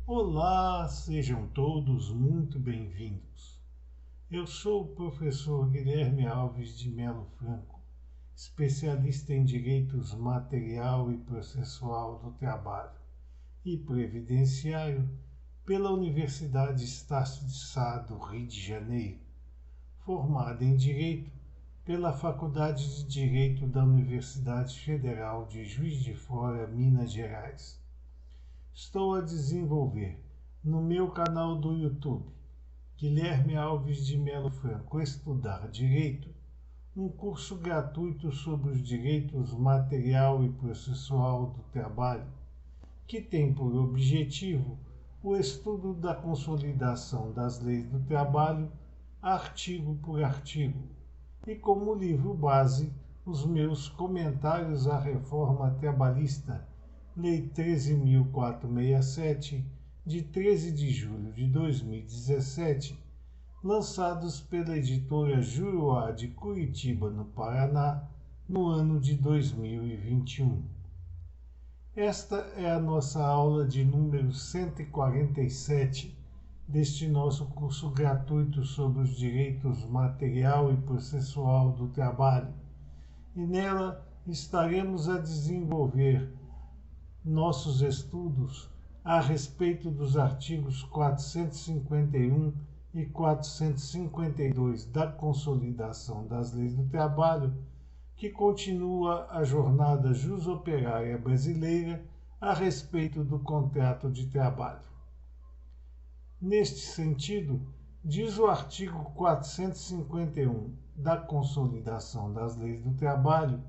Olá, sejam todos muito bem-vindos. Eu sou o professor Guilherme Alves de Melo Franco, especialista em Direitos Material e Processual do Trabalho e Previdenciário pela Universidade Estácio de Sá do Rio de Janeiro, formado em Direito pela Faculdade de Direito da Universidade Federal de Juiz de Fora, Minas Gerais. Estou a desenvolver no meu canal do YouTube, Guilherme Alves de Melo Franco Estudar Direito, um curso gratuito sobre os direitos material e processual do trabalho, que tem por objetivo o estudo da consolidação das leis do trabalho, artigo por artigo, e como livro base os meus comentários à reforma trabalhista, Lei 13.467, de 13 de julho de 2017, lançados pela editora Juruá de Curitiba, no Paraná, no ano de 2021. Esta é a nossa aula de número 147 deste nosso curso gratuito sobre os direitos material e processual do trabalho, e nela estaremos a desenvolver nossos estudos a respeito dos artigos 451 e 452 da Consolidação das Leis do Trabalho, que continua a jornada jusoperária brasileira a respeito do contrato de trabalho. Neste sentido, diz o artigo 451 da Consolidação das Leis do Trabalho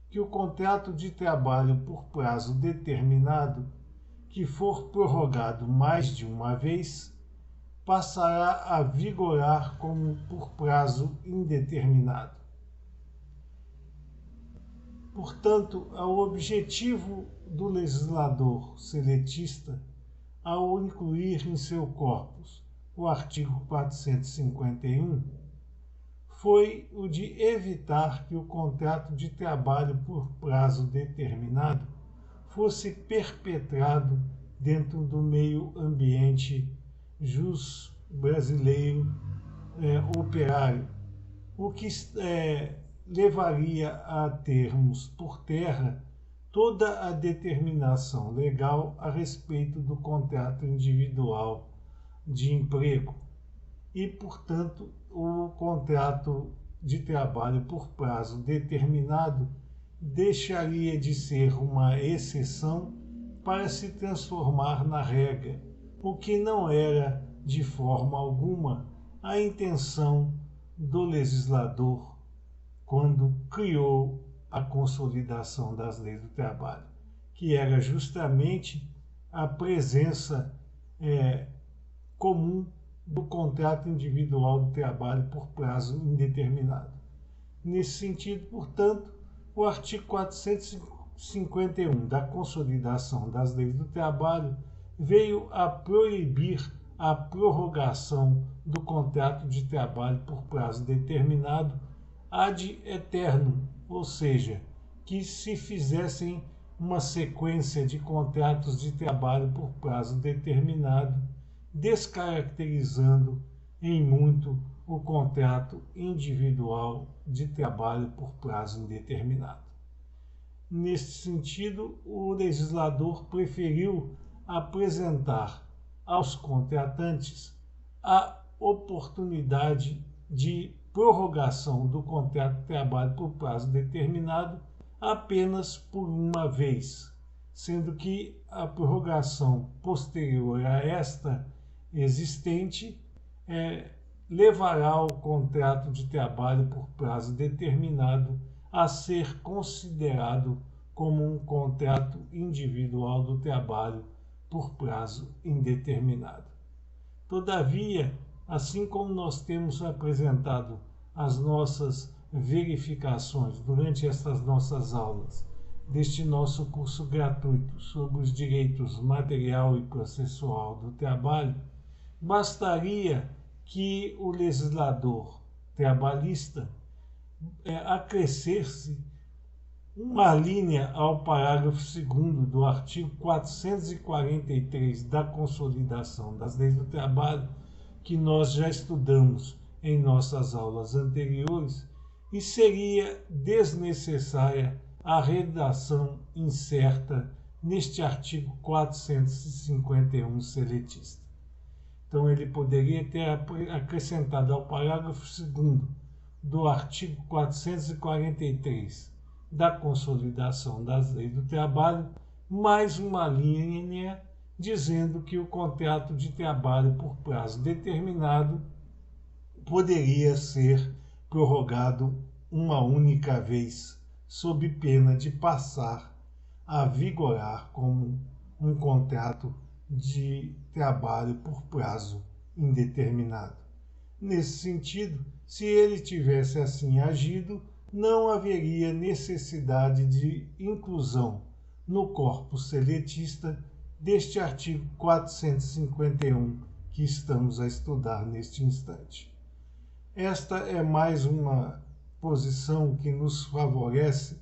que o contrato de trabalho por prazo determinado, que for prorrogado mais de uma vez, passará a vigorar como por prazo indeterminado. Portanto, o objetivo do legislador seletista, ao incluir em seu corpus o artigo 451, foi o de evitar que o contrato de trabalho por prazo determinado fosse perpetrado dentro do meio ambiente brasileiro operário, o que levaria a termos por terra toda a determinação legal a respeito do contrato individual de emprego e, portanto, o contrato de trabalho por prazo determinado deixaria de ser uma exceção para se transformar na regra, o que não era, de forma alguma, a intenção do legislador quando criou a Consolidação das Leis do Trabalho, que era justamente a presença comum do contrato individual de trabalho por prazo indeterminado. Nesse sentido, portanto, o artigo 451 da Consolidação das Leis do Trabalho veio a proibir a prorrogação do contrato de trabalho por prazo determinado ad eternum, ou seja, que se fizessem uma sequência de contratos de trabalho por prazo determinado, descaracterizando em muito o contrato individual de trabalho por prazo indeterminado. Neste sentido, o legislador preferiu apresentar aos contratantes a oportunidade de prorrogação do contrato de trabalho por prazo determinado apenas por uma vez, sendo que a prorrogação posterior a esta existente levará o contrato de trabalho por prazo determinado a ser considerado como um contrato individual do trabalho por prazo indeterminado. Todavia, assim como nós temos apresentado as nossas verificações durante estas nossas aulas deste nosso curso gratuito sobre os direitos material e processual do trabalho, bastaria que o legislador trabalhista acrescesse uma linha ao parágrafo 2º do artigo 443 da Consolidação das Leis do Trabalho, que nós já estudamos em nossas aulas anteriores, e seria desnecessária a redação incerta neste artigo 451 seletista. Então, ele poderia ter acrescentado ao parágrafo 2º do artigo 443 da Consolidação das Leis do Trabalho mais uma linha dizendo que o contrato de trabalho por prazo determinado poderia ser prorrogado uma única vez, sob pena de passar a vigorar como um contrato de trabalho por prazo indeterminado. Nesse sentido, se ele tivesse assim agido, não haveria necessidade de inclusão no corpus seletista deste artigo 451 que estamos a estudar neste instante. Esta é mais uma posição que nos favorece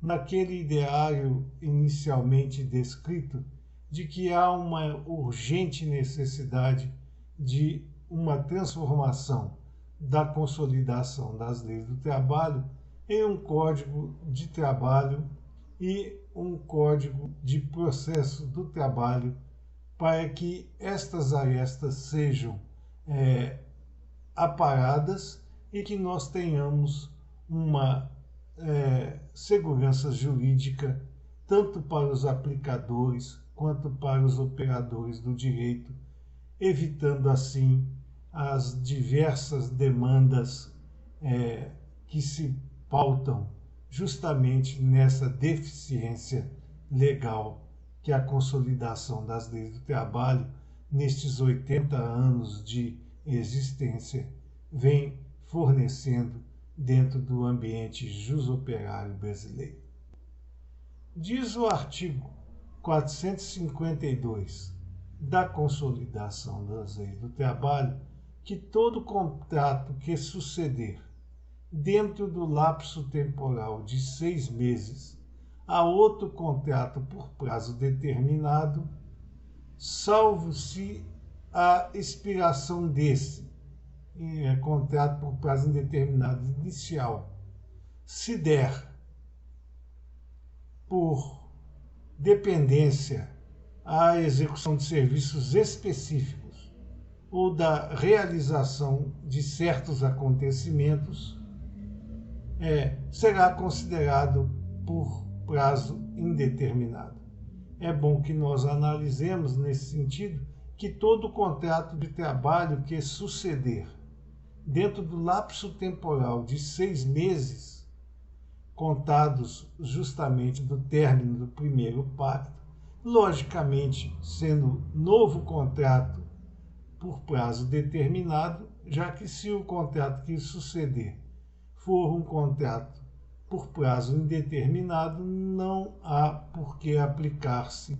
naquele ideário inicialmente descrito de que há uma urgente necessidade de uma transformação da consolidação das leis do trabalho em um código de trabalho e um código de processo do trabalho para que estas arestas sejam aparadas e que nós tenhamos uma segurança jurídica tanto para os aplicadores quanto para os operadores do direito, evitando assim as diversas demandas que se pautam justamente nessa deficiência legal que a consolidação das leis do trabalho, nestes 80 anos de existência, vem fornecendo dentro do ambiente jusoperário brasileiro. Diz o artigo 452 da Consolidação das Leis do Trabalho que todo contrato que suceder dentro do lapso temporal de 6 meses a outro contrato por prazo determinado, salvo-se a expiração desse contrato por prazo indeterminado inicial, se der por dependência à execução de serviços específicos ou da realização de certos acontecimentos, será considerado por prazo indeterminado. É bom que nós analisemos nesse sentido que todo contrato de trabalho que suceder dentro do lapso temporal de 6 meses, contados justamente do término do primeiro pacto, logicamente sendo novo contrato por prazo determinado, já que se o contrato que suceder for um contrato por prazo indeterminado, não há por que aplicar-se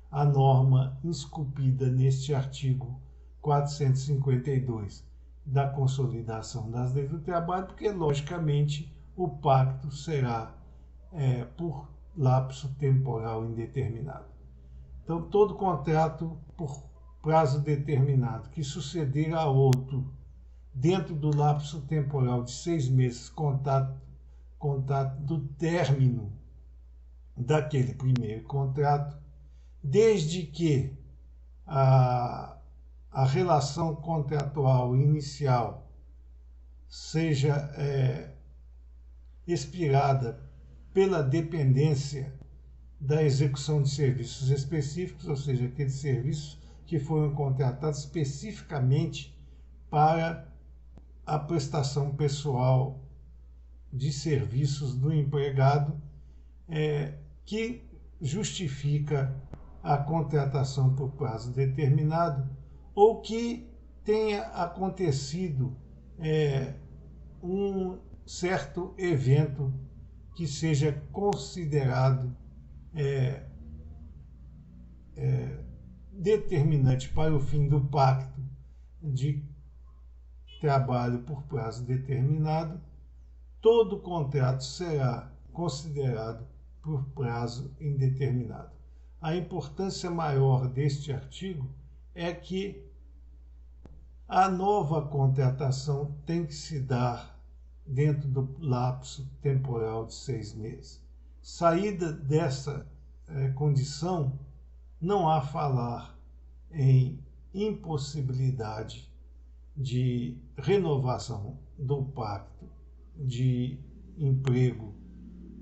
a norma esculpida neste artigo 452 da Consolidação das Leis do Trabalho, porque, logicamente, o pacto será por lapso temporal indeterminado. Então, todo contrato por prazo determinado que suceder a outro dentro do lapso temporal de 6 meses contato do término daquele primeiro contrato, desde que a relação contratual inicial seja expirada pela dependência da execução de serviços específicos, ou seja, aqueles serviços que foram contratados especificamente para a prestação pessoal de serviços do empregado, que justifica a contratação por prazo determinado, ou que tenha acontecido um certo evento que seja considerado determinante para o fim do pacto de trabalho por prazo determinado. Todo contrato será considerado por prazo indeterminado. A importância maior deste artigo é que a nova contratação tem que se dar dentro do lapso temporal de 6 meses. Saída dessa condição, não há falar em impossibilidade de renovação do pacto de emprego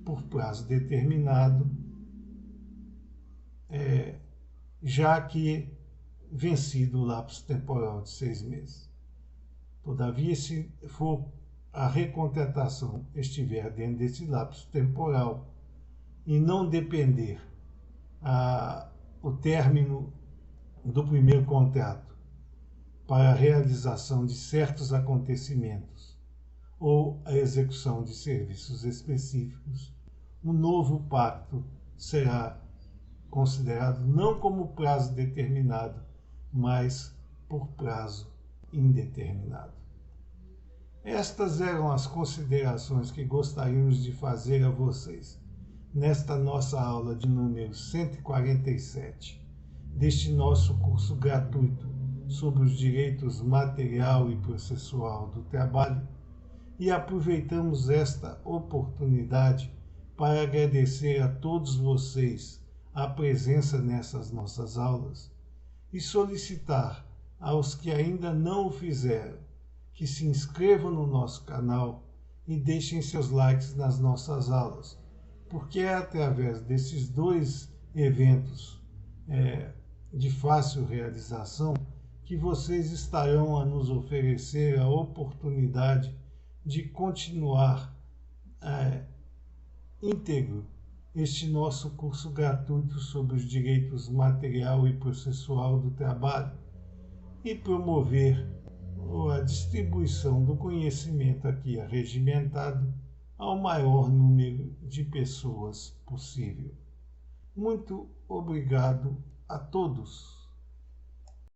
por prazo determinado, já que vencido o lapso temporal de 6 meses. Todavia, se for a recontratação estiver dentro desse lapso temporal e não depender o término do primeiro contrato para a realização de certos acontecimentos ou a execução de serviços específicos, o novo pacto será considerado não como prazo determinado, mas por prazo indeterminado. Estas eram as considerações que gostaríamos de fazer a vocês nesta nossa aula de número 147 deste nosso curso gratuito sobre os direitos material e processual do trabalho, e aproveitamos esta oportunidade para agradecer a todos vocês a presença nessas nossas aulas e solicitar aos que ainda não o fizeram que se inscrevam no nosso canal e deixem seus likes nas nossas aulas, porque é através desses dois eventos de fácil realização que vocês estarão a nos oferecer a oportunidade de continuar íntegro este nosso curso gratuito sobre os direitos material e processual do trabalho e promover a distribuição do conhecimento aqui arregimentado ao maior número de pessoas possível. Muito obrigado a todos.